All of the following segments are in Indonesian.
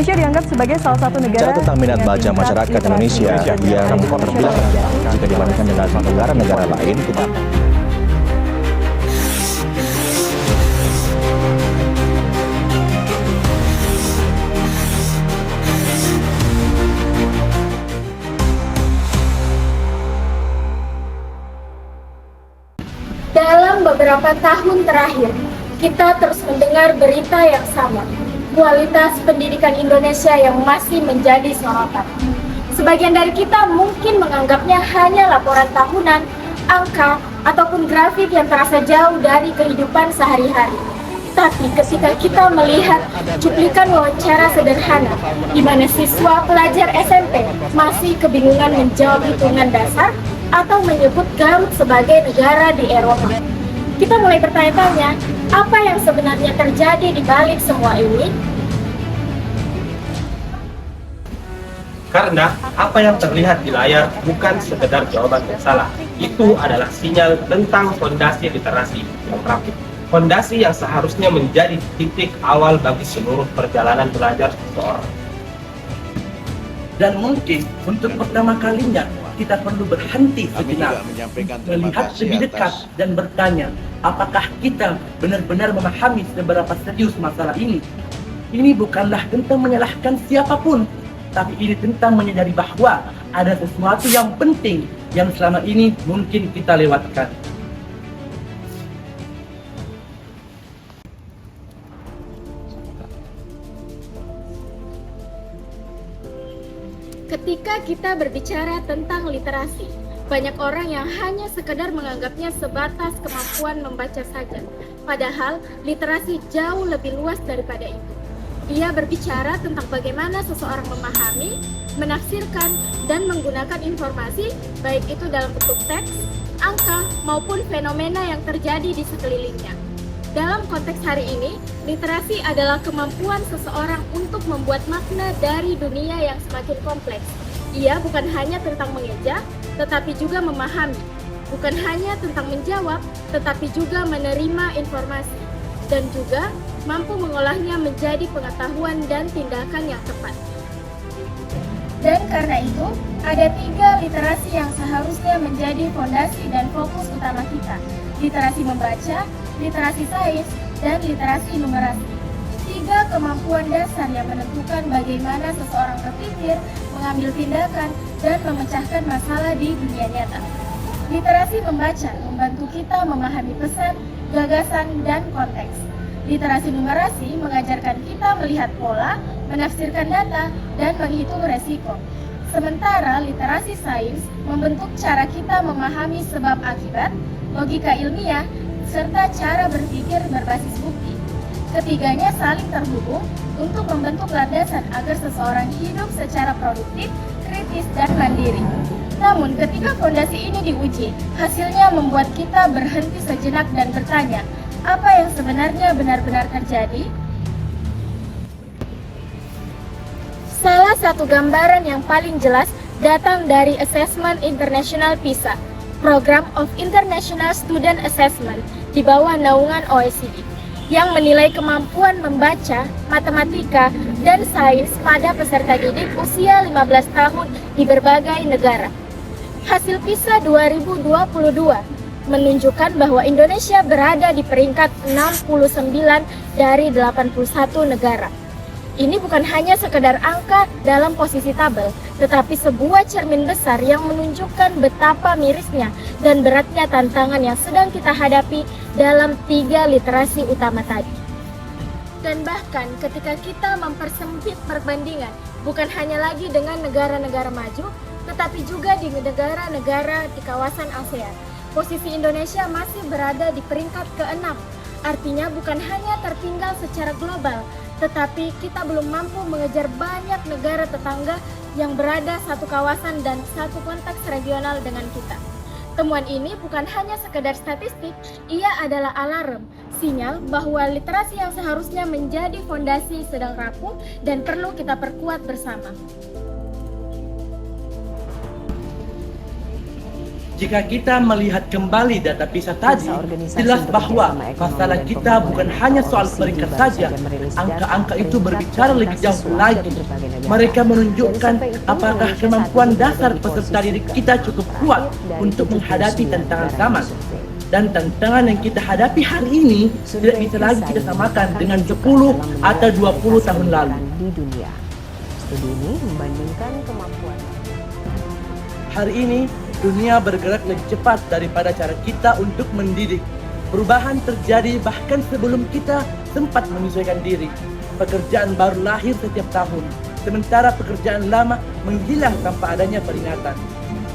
Indonesia dianggap sebagai salah satu negara tentang minat baca masyarakat Indonesia yang terbelakang jika dibandingkan dengan negara-negara lain. Dalam beberapa tahun terakhir, kita terus mendengar berita yang sama. Kualitas pendidikan Indonesia yang masih menjadi sorotan. Sebagian dari kita mungkin menganggapnya hanya laporan tahunan, angka, ataupun grafik yang terasa jauh dari kehidupan sehari-hari. Tapi ketika kita melihat cuplikan wawancara sederhana, di mana siswa pelajar SMP masih kebingungan menjawab hitungan dasar atau menyebut Garut sebagai negara di Eropa, kita mulai bertanya-tanya, apa yang sebenarnya terjadi di balik semua ini? Karena apa yang terlihat di layar bukan sekedar jawaban yang salah. Itu adalah sinyal tentang fondasi literasi yang rapuh. Fondasi yang seharusnya menjadi titik awal bagi seluruh perjalanan belajar seseorang. Dan mungkin untuk pertama kalinya kita perlu berhenti sejenak, melihat lebih dekat dan bertanya, apakah kita benar-benar memahami seberapa serius masalah ini? Ini bukanlah tentang menyalahkan siapapun, tapi ini tentang menyadari bahwa ada sesuatu yang penting yang selama ini mungkin kita lewatkan. Ketika kita berbicara tentang literasi, banyak orang yang hanya sekedar menganggapnya sebatas kemampuan membaca saja. Padahal literasi jauh lebih luas daripada itu. Ia berbicara tentang bagaimana seseorang memahami, menafsirkan, dan menggunakan informasi, baik itu dalam bentuk teks, angka, maupun fenomena yang terjadi di sekelilingnya. Dalam konteks hari ini, literasi adalah kemampuan seseorang untuk membuat makna dari dunia yang semakin kompleks. Ia bukan hanya tentang mengeja, tetapi juga memahami. Bukan hanya tentang menjawab, tetapi juga menerima informasi. Dan juga mampu mengolahnya menjadi pengetahuan dan tindakan yang tepat. Dan karena itu, ada 3 literasi yang seharusnya menjadi fondasi dan fokus utama kita. Literasi membaca, literasi sains, dan literasi numerasi. 3 kemampuan dasar yang menentukan bagaimana seseorang berpikir, mengambil tindakan, dan memecahkan masalah di dunia nyata. Literasi membaca membantu kita memahami pesan, gagasan, dan konteks. Literasi numerasi mengajarkan kita melihat pola, menafsirkan data, dan menghitung resiko. Sementara literasi sains membentuk cara kita memahami sebab akibat, logika ilmiah, serta cara berpikir berbasis bukti. Ketiganya saling terhubung untuk membentuk landasan agar seseorang hidup secara produktif, kritis, dan mandiri. Namun ketika fondasi ini diuji, hasilnya membuat kita berhenti sejenak dan bertanya, apa yang sebenarnya benar-benar terjadi? Salah satu gambaran yang paling jelas datang dari Assessment International PISA, Program of International Student Assessment di bawah naungan OECD, yang menilai kemampuan membaca, matematika, dan sains pada peserta didik usia 15 tahun di berbagai negara. Hasil PISA 2022 menunjukkan bahwa Indonesia berada di peringkat 69 dari 81 negara. Ini bukan hanya sekedar angka dalam posisi tabel, tetapi sebuah cermin besar yang menunjukkan betapa mirisnya dan beratnya tantangan yang sedang kita hadapi dalam 3 literasi utama tadi. Dan bahkan ketika kita mempersempit perbandingan, bukan hanya lagi dengan negara-negara maju, tetapi juga di negara-negara di kawasan ASEAN. Posisi Indonesia masih berada di peringkat ke-6, artinya bukan hanya tertinggal secara global, tetapi kita belum mampu mengejar banyak negara tetangga yang berada satu kawasan dan satu konteks regional dengan kita. Temuan ini bukan hanya sekedar statistik, ia adalah alarm, sinyal bahwa literasi yang seharusnya menjadi fondasi sedang rapuh dan perlu kita perkuat bersama. Jika kita melihat kembali data PISA tadi, jelas bahwa masalah kita bukan hanya soal peringkat saja. Angka-angka itu berbicara lebih jauh lagi. Mereka menunjukkan apakah kemampuan dasar peserta didik kita cukup kuat untuk menghadapi tantangan zaman. Dan tantangan yang kita hadapi hari ini tidak bisa lagi kita samakan dengan 10 atau 20 tahun lalu. Di dunia. Studi ini membandingkan kemampuan. Hari ini, dunia bergerak lebih cepat daripada cara kita untuk mendidik. Perubahan terjadi bahkan sebelum kita sempat menyesuaikan diri. Pekerjaan baru lahir setiap tahun, sementara pekerjaan lama menghilang tanpa adanya peringatan.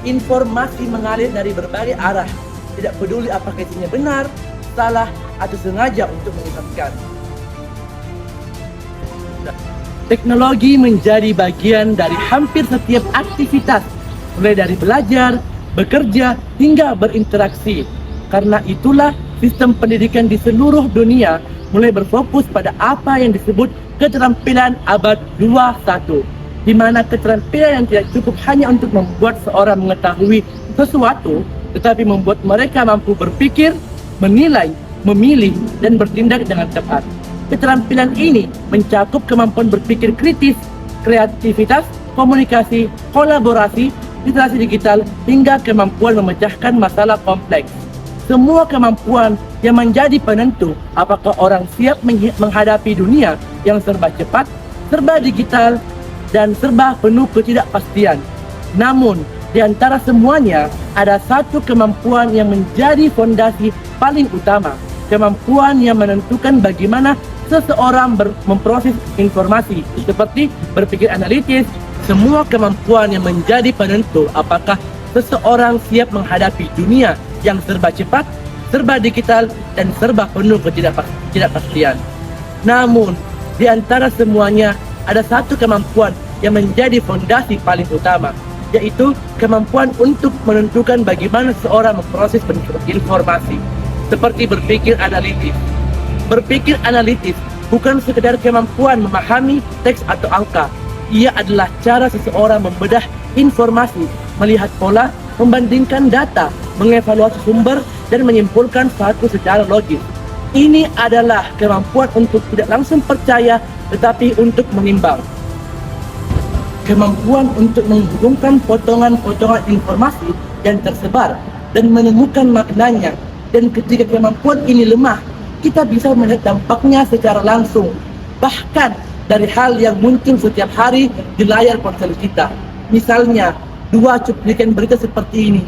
Informasi mengalir dari berbagai arah, tidak peduli apakah isinya benar, salah, atau sengaja untuk menyesatkan. Teknologi menjadi bagian dari hampir setiap aktivitas, mulai dari belajar, bekerja, hingga berinteraksi. Karena itulah sistem pendidikan di seluruh dunia mulai berfokus pada apa yang disebut keterampilan abad 21, di mana keterampilan yang tidak cukup hanya untuk membuat seorang mengetahui sesuatu, tetapi membuat mereka mampu berpikir, menilai, memilih, dan bertindak dengan tepat. Keterampilan ini mencakup kemampuan berpikir kritis, kreativitas, komunikasi, kolaborasi, literasi digital, hingga kemampuan memecahkan masalah kompleks. Semua kemampuan yang menjadi penentu apakah orang siap menghadapi dunia yang serba cepat, serba digital, dan serba penuh ketidakpastian. Namun, di antara semuanya, ada satu kemampuan yang menjadi fondasi paling utama. Kemampuan yang menentukan bagaimana seseorang memproses informasi, seperti berpikir analitis. Semua kemampuan yang menjadi penentu apakah seseorang siap menghadapi dunia yang serba cepat, serba digital, dan serba penuh ketidakpastian. Namun, di antara semuanya, ada satu kemampuan yang menjadi fondasi paling utama, yaitu kemampuan untuk menentukan bagaimana seseorang memproses informasi, seperti berpikir analitis. Berpikir analitis bukan sekedar kemampuan memahami teks atau angka. Ia adalah cara seseorang membedah informasi, melihat pola, membandingkan data, mengevaluasi sumber, dan menyimpulkan satu secara logis. Ini adalah kemampuan untuk tidak langsung percaya, tetapi untuk menimbang. Kemampuan untuk menghubungkan potongan-potongan informasi yang tersebar dan menemukan maknanya. Dan ketika kemampuan ini lemah, kita bisa melihat dampaknya secara langsung. Bahkan dari hal yang muncul setiap hari di layar ponsel kita. Misalnya, 2 cuplikan berita seperti ini.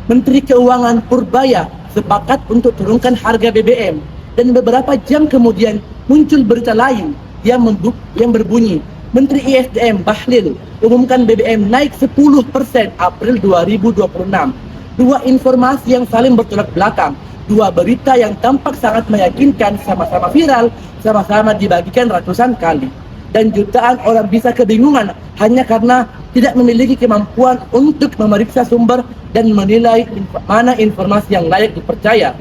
Menteri Keuangan Purbaya sepakat untuk turunkan harga BBM. Dan beberapa jam kemudian muncul berita lain yang berbunyi, Menteri ISDM Bahlil umumkan BBM naik 10% April 2026. 2 informasi yang saling bertolak belakang. 2 berita yang tampak sangat meyakinkan, sama-sama viral, sama-sama dibagikan ratusan kali. Dan jutaan orang bisa kebingungan hanya karena tidak memiliki kemampuan untuk memeriksa sumber dan menilai mana informasi yang layak dipercaya.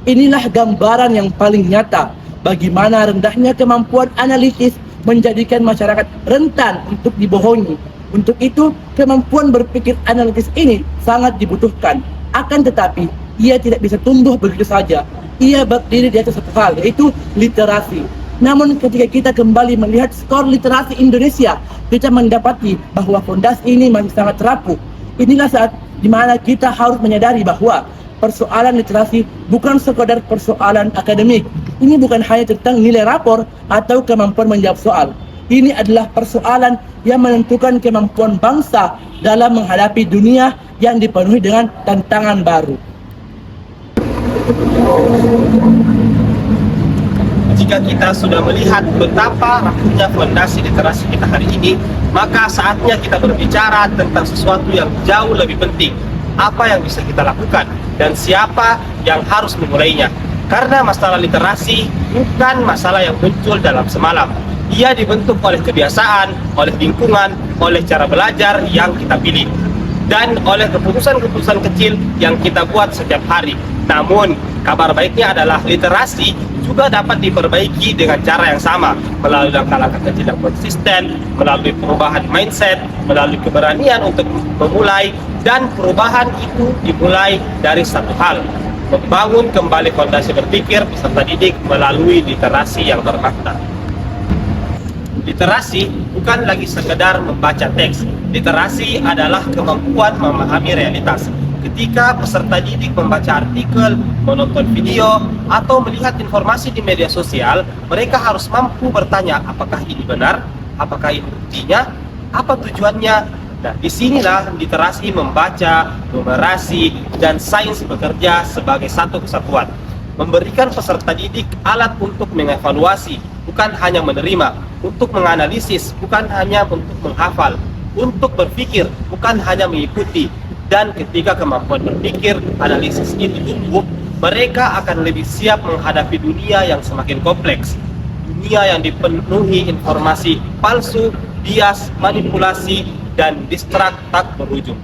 Inilah gambaran yang paling nyata bagaimana rendahnya kemampuan analitis menjadikan masyarakat rentan untuk dibohongi. Untuk itu, kemampuan berpikir analitis ini sangat dibutuhkan. Akan tetapi, ia tidak bisa tumbuh begitu saja. Ia berdiri di atas satu hal, yaitu literasi. Namun ketika kita kembali melihat skor literasi Indonesia, kita mendapati bahwa fondasi ini masih sangat rapuh. Inilah saat di mana kita harus menyadari bahwa persoalan literasi bukan sekadar persoalan akademik. Ini bukan hanya tentang nilai rapor atau kemampuan menjawab soal. Ini adalah persoalan yang menentukan kemampuan bangsa dalam menghadapi dunia yang dipenuhi dengan tantangan baru. Jika kita sudah melihat betapa rapuhnya fondasi literasi kita hari ini, maka saatnya kita berbicara tentang sesuatu yang jauh lebih penting. Apa yang bisa kita lakukan dan siapa yang harus memulainya. Karena masalah literasi bukan masalah yang muncul dalam semalam. Ia dibentuk oleh kebiasaan, oleh lingkungan, oleh cara belajar yang kita pilih, dan oleh keputusan-keputusan kecil yang kita buat setiap hari. Namun, kabar baiknya adalah literasi juga dapat diperbaiki dengan cara yang sama, melalui langkah-langkah kecil yang konsisten, melalui perubahan mindset, melalui keberanian untuk memulai, dan perubahan itu dimulai dari satu hal: membangun kembali fondasi berpikir peserta didik melalui literasi yang bermakna. Literasi bukan lagi sekedar membaca teks. Literasi adalah kemampuan memahami realitas. Ketika peserta didik membaca artikel, menonton video, atau melihat informasi di media sosial, mereka harus mampu bertanya, apakah ini benar? Apakah ini buktinya? Apa tujuannya? Nah, disinilah literasi membaca, numerasi, dan sains bekerja sebagai satu kesatuan. Memberikan peserta didik alat untuk mengevaluasi, bukan hanya menerima, untuk menganalisis, bukan hanya untuk menghafal, untuk berpikir, bukan hanya mengikuti. Dan ketika kemampuan berpikir, analisis itu tumbuh, mereka akan lebih siap menghadapi dunia yang semakin kompleks. Dunia yang dipenuhi informasi palsu, bias, manipulasi, dan distrak tak berujung.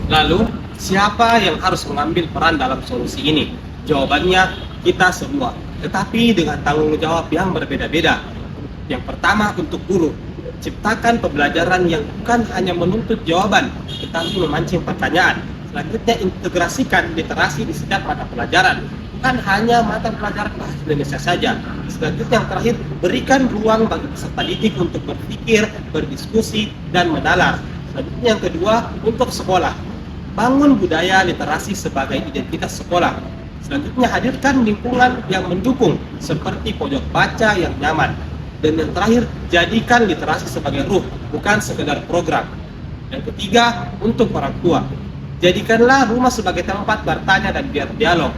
Lalu, siapa yang harus mengambil peran dalam solusi ini? Jawabannya, kita semua. Tetapi dengan tanggung jawab yang berbeda-beda. Yang pertama, untuk guru. Ciptakan pembelajaran yang bukan hanya menuntut jawaban, tetapi memancing pertanyaan. Selanjutnya, integrasikan literasi di setiap mata pelajaran, bukan hanya mata pelajaran bahasa Indonesia saja. Selanjutnya, yang terakhir, berikan ruang bagi peserta didik untuk berpikir, berdiskusi, dan menalar. Selanjutnya, yang kedua, untuk sekolah. Bangun budaya literasi sebagai identitas sekolah. Selanjutnya, hadirkan lingkungan yang mendukung, seperti pojok baca yang nyaman. Dan yang terakhir, jadikan literasi sebagai ruh, bukan sekedar program. Yang ketiga, untuk orang tua. Jadikanlah rumah sebagai tempat bertanya dan berdialog.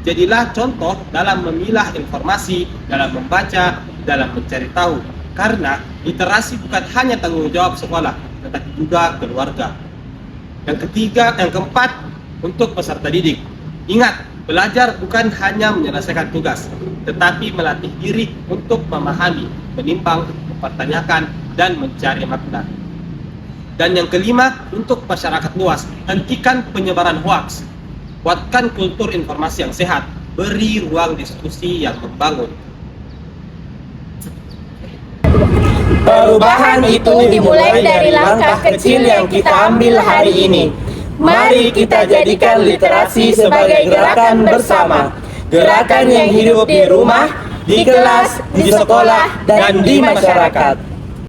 Jadilah contoh dalam memilah informasi, dalam membaca, dalam mencari tahu. Karena literasi bukan hanya tanggung jawab sekolah, tetapi juga keluarga. Yang keempat, untuk peserta didik. Ingat, belajar bukan hanya menyelesaikan tugas, tetapi melatih diri untuk memahami, menimbang, mempertanyakan, dan mencari makna. Dan yang kelima, untuk masyarakat luas, hentikan penyebaran hoaks. Kuatkan kultur informasi yang sehat, beri ruang diskusi yang membangun. Perubahan itu dimulai dari langkah kecil yang kita ambil hari ini. Mari kita jadikan literasi sebagai gerakan bersama. Gerakan yang hidup di rumah, di kelas, di sekolah, dan di masyarakat.